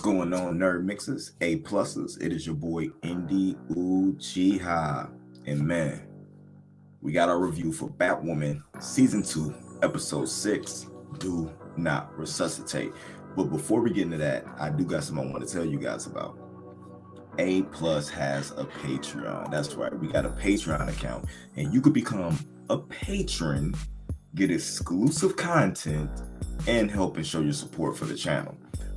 going on, nerd mixers, A pluses? It is your boy Indy Uchiha. And man, we got our review for Batwoman Season 2, Episode 6, Do Not Resuscitate. But before we get into that, I do got something I want to tell you guys about. A Plus has a Patreon. That's right, we got a Patreon account. And you could become a patron, get exclusive content, and help and show your support for the channel.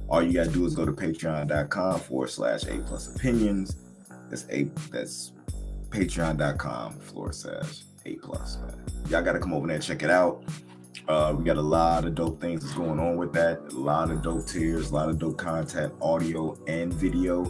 All you gotta do is go to patreon.com/A plus opinions. That's patreon.com/A plus. Y'all gotta come over there and check it out. We got a lot of dope things that's going on with that. A lot of dope tiers, a lot of dope content, audio and video.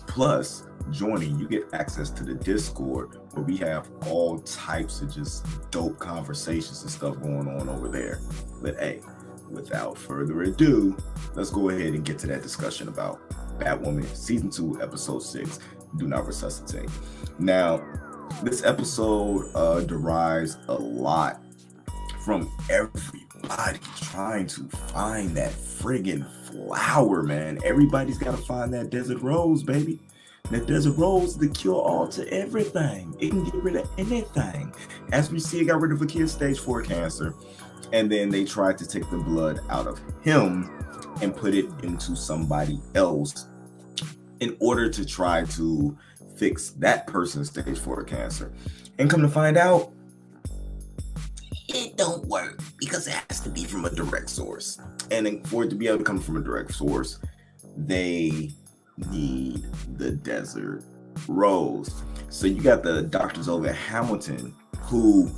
Plus, joining, you get access to the Discord where we have all types of just dope conversations and stuff going on over there. But hey, without further ado, let's go ahead and get to that discussion about Batwoman Season 2, Episode 6, Do Not Resuscitate. Now, this episode derives a lot from everybody trying to find that friggin' flower, man. Everybody's got to find that desert rose, baby. That desert rose, the cure all to everything. It can get rid of anything. As we see, it got rid of a kid's stage 4 cancer. And then they tried to take the blood out of him and put it into somebody else in order to try to fix that person's stage 4 cancer. And come to find out, it don't work because it has to be from a direct source. And for it to be able to come from a direct source, they need the desert rose. So you got the doctors over at Hamilton who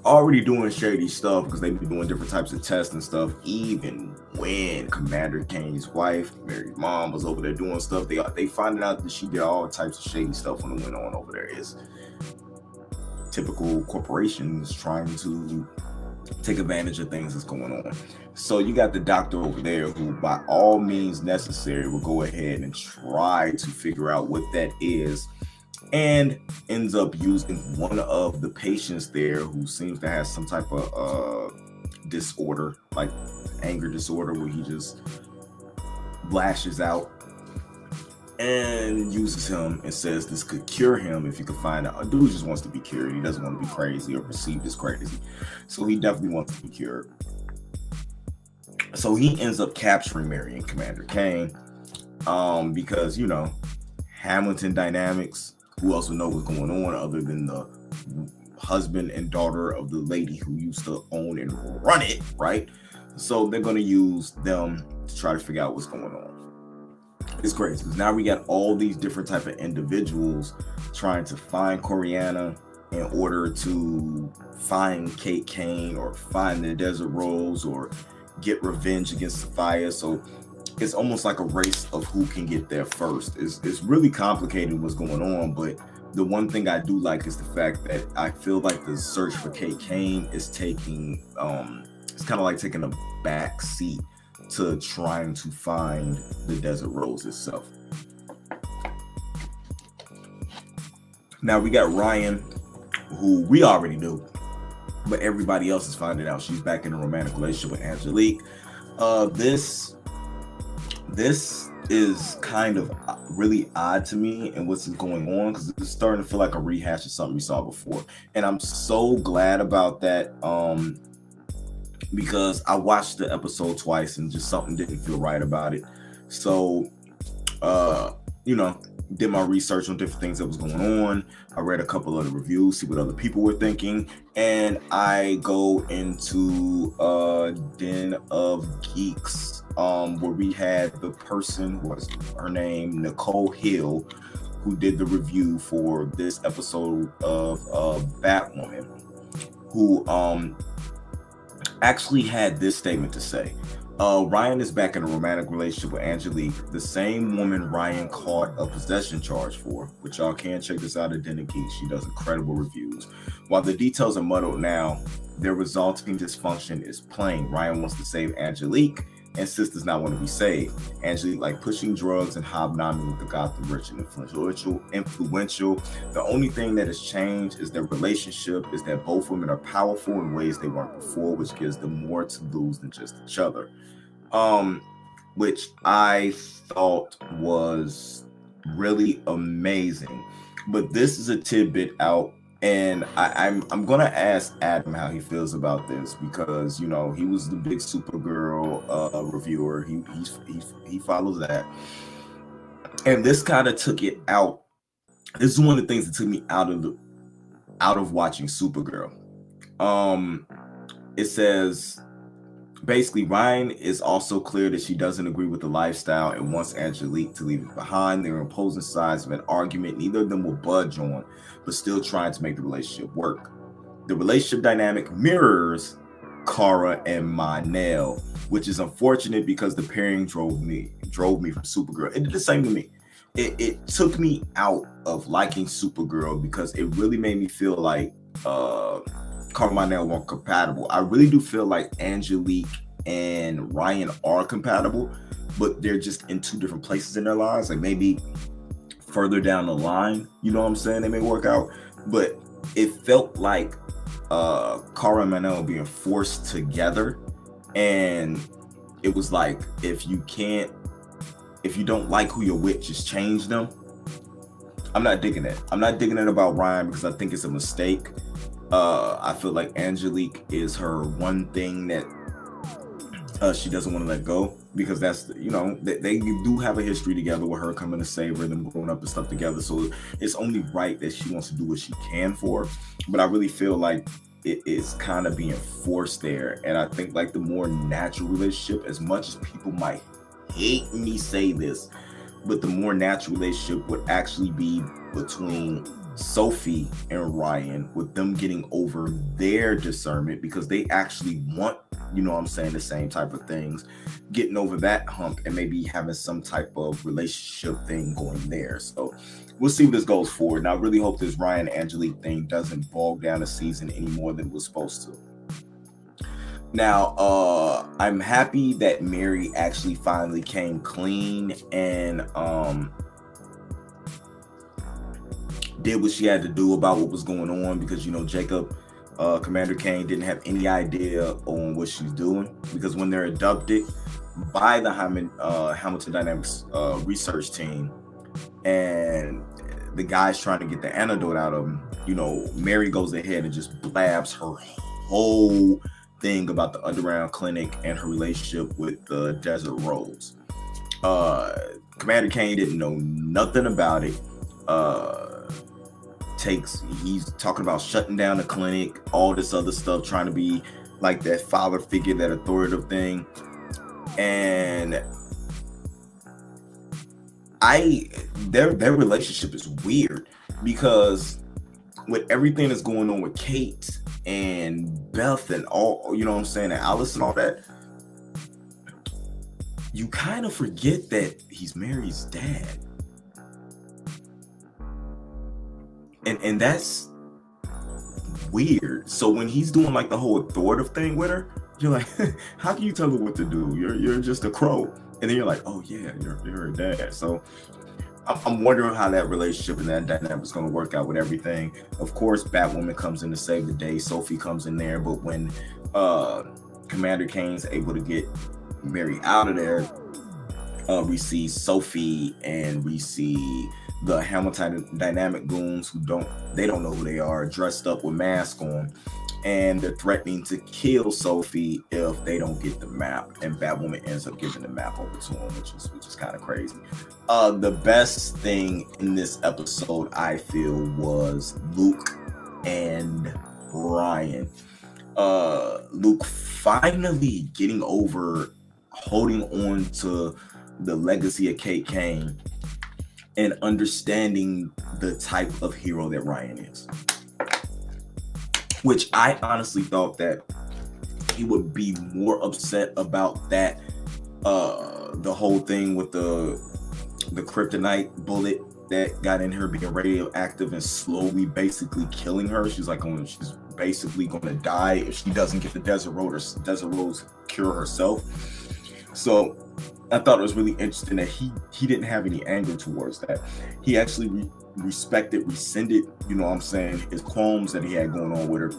already doing shady stuff because they've been doing different types of tests and stuff. Even when Commander Kane's wife, Mary's mom, was over there doing stuff, they finding out that she did all types of shady stuff when it went on over there. It's typical corporations trying to take advantage of things that's going on. So you got the doctor over there who, by all means necessary, will go ahead and try to figure out what that is, and ends up using one of the patients there who seems to have some type of disorder, like anger disorder, where he just lashes out, and uses him and says this could cure him if you could find out. A dude just wants to be cured. He doesn't want to be crazy or perceived as crazy. So he definitely wants to be cured. So he ends up capturing Mary and Commander Kane because, you know, Hamilton dynamics. Who else would know what's going on other than the husband and daughter of the lady who used to own and run it, right? So they're going to use them to try to figure out what's going on. It's crazy because now we got all these different type of individuals trying to find Coryana in order to find Kate Kane or find the desert rose or get revenge against Sophia. So it's almost like a race of who can get there first. It's really complicated what's going on, but the one thing I do like is the fact that I feel like the search for Kate Kane is taking it's kind of like taking a back seat to trying to find the desert rose itself. Now we got Ryan, who we already knew, but everybody else is finding out she's back in a romantic relationship with Angelique. This is kind of really odd to me and what's going on, because it's starting to feel like a rehash of something we saw before, and I'm so glad about that. Because I watched the episode twice and just something didn't feel right about it. So, you know, did my research on different things that was going on. I read a couple of the reviews, see what other people were thinking. And I go into Den of Geeks, where we had the person, what's her name, Nicole Hill, who did the review for this episode of Batwoman, who actually had this statement to say. Ryan is back in a romantic relationship with Angelique, the same woman Ryan caught a possession charge for, which y'all can check this out at Den of Geeks. She does incredible reviews. While the details are muddled now, their resulting dysfunction is plain. Ryan wants to save Angelique, and sis does not want to be saved. Angelique like pushing drugs and hobnobbing with the Gotham rich and influential. The only thing that has changed is their relationship, is that both women are powerful in ways they weren't before, which gives them more to lose than just each other. which I thought was really amazing. But this is a tidbit out, and I'm gonna ask Adam how he feels about this, because you know he was the big Supergirl reviewer. He follows that, and this kind of took it out. This is one of the things that took me out of watching Supergirl. It says basically Ryan is also clear that she doesn't agree with the lifestyle and wants Angelique to leave it behind. They're opposing sides of an argument neither of them will budge on, but still trying to make the relationship work. The relationship dynamic mirrors Kara and Monel, which is unfortunate because the pairing drove me from Supergirl. It did the same to me. It took me out of liking Supergirl because it really made me feel like Kara Monel weren't compatible. I really do feel like Angelique and Ryan are compatible, but they're just in two different places in their lives. Like maybe further down the line, you know what I'm saying, they may work out. But it felt like Kara and Monel being forced together, and it was like if you don't like who you're with, just change them. I'm not digging it. I'm not digging it about Ryan because I think it's a mistake. I feel like Angelique is her one thing that she doesn't want to let go, because that's, you know, they do have a history together with her coming to save her and them growing up and stuff together. So it's only right that she wants to do what she can for her. But I really feel like it is kind of being forced there. And I think like the more natural relationship, as much as people might hate me say this, but the more natural relationship would actually be between Sophie and Ryan, with them getting over their discernment because they actually want, you know what I'm saying, the same type of things, getting over that hump and maybe having some type of relationship thing going there. So we'll see where this goes forward. And I really hope this Ryan Angelique thing doesn't bog down the season any more than it was supposed to. Now, I'm happy that Mary actually finally came clean and did what she had to do about what was going on, because, you know, Jacob, Commander Kane, didn't have any idea on what she's doing, because when they're abducted by the Hamilton Dynamics research team and the guy's trying to get the antidote out of him, you know, Mary goes ahead and just blabs her whole thing about the underground clinic and her relationship with the Desert Rose. Commander Kane didn't know nothing about it. He's talking about shutting down the clinic, all this other stuff, trying to be like that father figure, that authoritative thing. And their relationship is weird, because with everything that's going on with Kate and Beth and all, you know what I'm saying, and Alice and all that, you kind of forget that he's Mary's dad. And that's weird. So when he's doing like the whole authoritative thing with her, you're like, how can you tell her what to do? You're just a crow. And then you're like, oh yeah, you're her dad. So I'm wondering how that relationship and that dynamic is going to work out with everything. Of course, Batwoman comes in to save the day. Sophie comes in there. But when Commander Kane's able to get Mary out of there, we see Sophie and we see the Hamilton Dynamic goons who don't know who they are, dressed up with masks on, and they're threatening to kill Sophie if they don't get the map. And Batwoman ends up giving the map over to him, which is kind of crazy. The best thing in this episode, I feel, was Luke and Ryan. Luke finally getting over holding on to the legacy of Kate Kane and understanding the type of hero that Ryan is, which I honestly thought that he would be more upset about that, the whole thing with the kryptonite bullet that got in her being radioactive and slowly basically killing her. She's basically going to die if she doesn't get the Desert Rose cure herself. So I thought it was really interesting that he didn't have any anger towards that. He actually rescinded, you know what I'm saying, his qualms that he had going on with her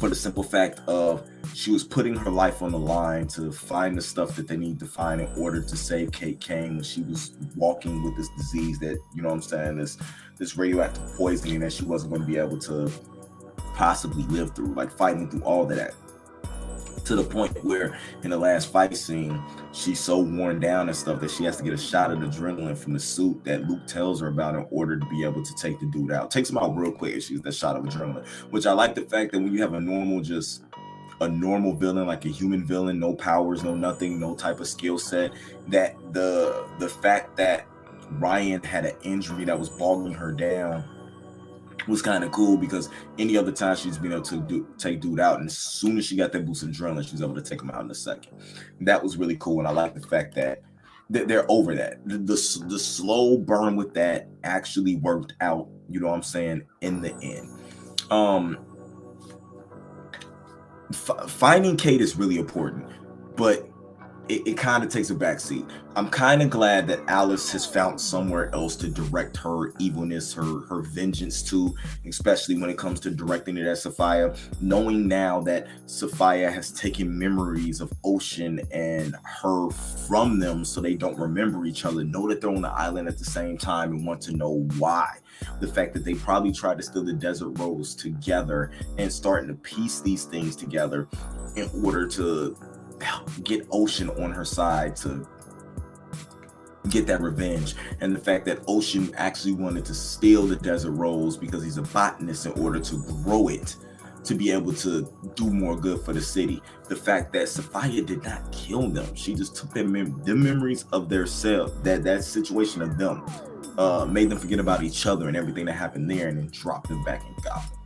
for the simple fact of she was putting her life on the line to find the stuff that they need to find in order to save Kate Kane when she was walking with this disease that, you know what I'm saying, this radioactive poisoning that she wasn't going to be able to possibly live through, like fighting through all of that. To the point where in the last fight scene, she's so worn down and stuff that she has to get a shot of adrenaline from the suit that Luke tells her about in order to be able to take the dude out. Takes him out real quick and she's that shot of adrenaline, which I like the fact that when you have a normal villain, like a human villain, no powers, no nothing, no type of skill set, that the fact that Ryan had an injury that was bogging her down was kind of cool, because any other time she's been able to take dude out, and as soon as she got that boost of adrenaline, she was able to take him out in a second. That was really cool, and I like the fact that they're over that. The slow burn with that actually worked out, you know what I'm saying, in the end. Finding Kate is really important, but it kind of takes a backseat. I'm kind of glad that Alice has found somewhere else to direct her evilness, her vengeance to, especially when it comes to directing it at Sophia, knowing now that Sophia has taken memories of Ocean and her from them so they don't remember each other, know that they're on the island at the same time and want to know why. The fact that they probably tried to steal the Desert Rose together and starting to piece these things together in order to get Ocean on her side to get that revenge. And the fact that Ocean actually wanted to steal the Desert Rose because he's a botanist in order to grow it to be able to do more good for the city. The fact that Sophia did not kill them, she just took the memories of their self, that situation of them, made them forget about each other and everything that happened there, and then dropped them back in Gotham.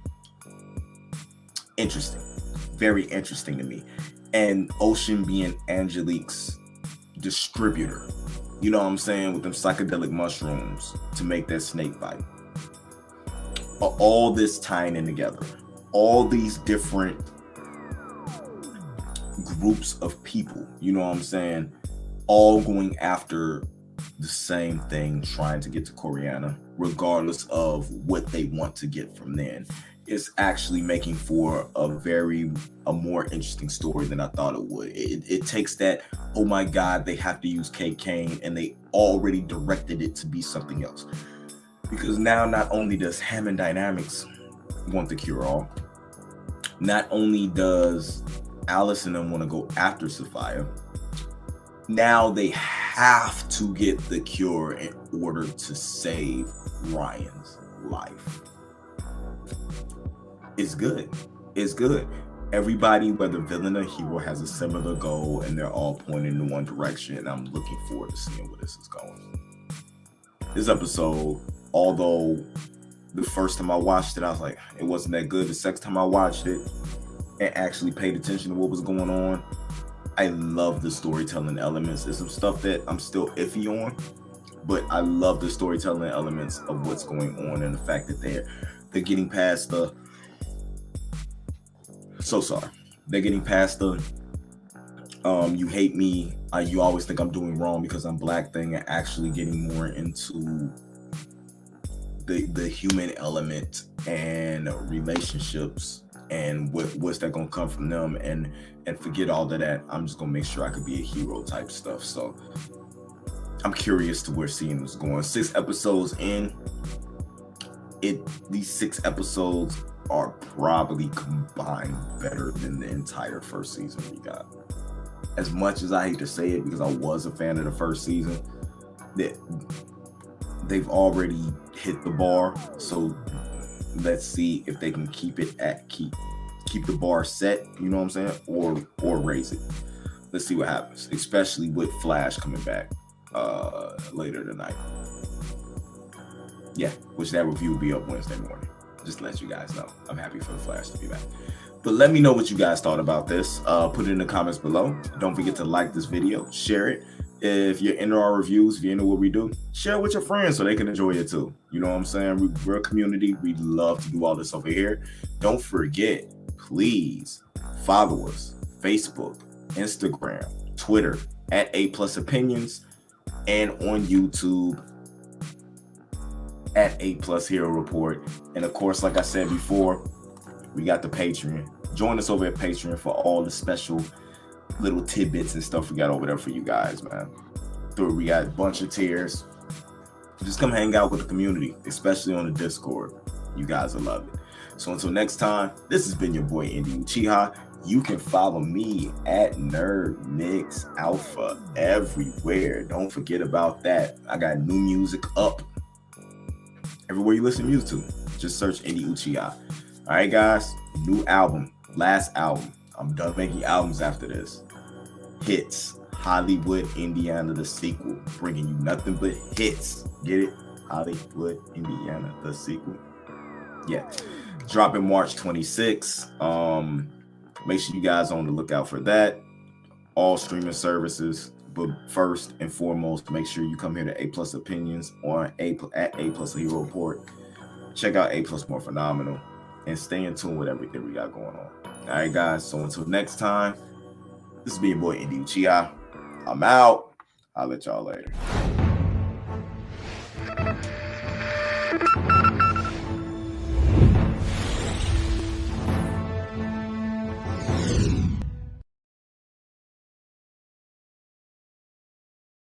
Interesting, very interesting to me. And Ocean being Angelique's distributor, you know what I'm saying, with them psychedelic mushrooms to make that snake bite. All this tying in together, all these different groups of people, you know what I'm saying, all going after the same thing, trying to get to Coryana, regardless of what they want to get from then, is actually making for a more interesting story than I thought it would. It takes that, oh my God, they have to use Kate Kane, and they already directed it to be something else. Because now not only does Hammond Dynamics want the cure-all, not only does Alice and them want to go after Sophia, now they have to get the cure in order to save Ryan's life. It's good. It's good. Everybody, whether villain or hero, has a similar goal, and they're all pointing in one direction. And I'm looking forward to seeing where this is going. This episode, although the first time I watched it, I was like, it wasn't that good. The second time I watched it and actually paid attention to what was going on, I love the storytelling elements. There's some stuff that I'm still iffy on, but I love the storytelling elements of what's going on, and the fact that they're getting past the they're getting past the you hate me, you always think I'm doing wrong because I'm black thing, and actually getting more into the human element and relationships and what's that gonna come from them, and forget all of that. I'm just gonna make sure I could be a hero type stuff. So I'm curious to where seeing this going. 6 episodes in, these 6 episodes are probably combined better than the entire first season we got. As much as I hate to say it, because I was a fan of the first season, that they've already hit the bar. So let's see if they can keep the bar set, you know what I'm saying, or raise it. Let's see what happens, especially with Flash coming back later tonight. Yeah, which that review will be up Wednesday morning. Just to let you guys know, I'm happy for the Flash to be back. But let me know what you guys thought about this. Put it in the comments below. Don't forget to like this video, share it. If you're into our reviews, if you're into what we do, share it with your friends so they can enjoy it too. You know what I'm saying? We're a community. We love to do all this over here. Don't forget, please follow us: Facebook, Instagram, Twitter at A+Opinions, and on YouTube at A+ Hero Report. And of course, like I said before, we got the Patreon. Join us over at Patreon for all the special little tidbits and stuff we got over there for you guys, man. We got a bunch of tiers. Just come hang out with the community, especially on the Discord. You guys will love it. So until next time, this has been your boy Indy Uchiha. You can follow me at Nerd Mix Alpha everywhere. Don't forget about that. I got new music up everywhere you listen to music to. Just search Indy Uchiha. All right, guys. New album. Last album. I'm done making albums after this. Hits. Hollywood, Indiana, the sequel. Bringing you nothing but hits. Get it? Hollywood, Indiana, the sequel. Yeah. Dropping March 26th. Make sure you guys are on the lookout for that. All streaming services. But first and foremost, make sure you come here to A Plus Opinions or at A Plus Hero Report. Check out A Plus More Phenomenal. And stay in tune with everything we got going on. All right, guys. So until next time, this is your boy Indy Uchiha. I'm out. I'll let y'all later.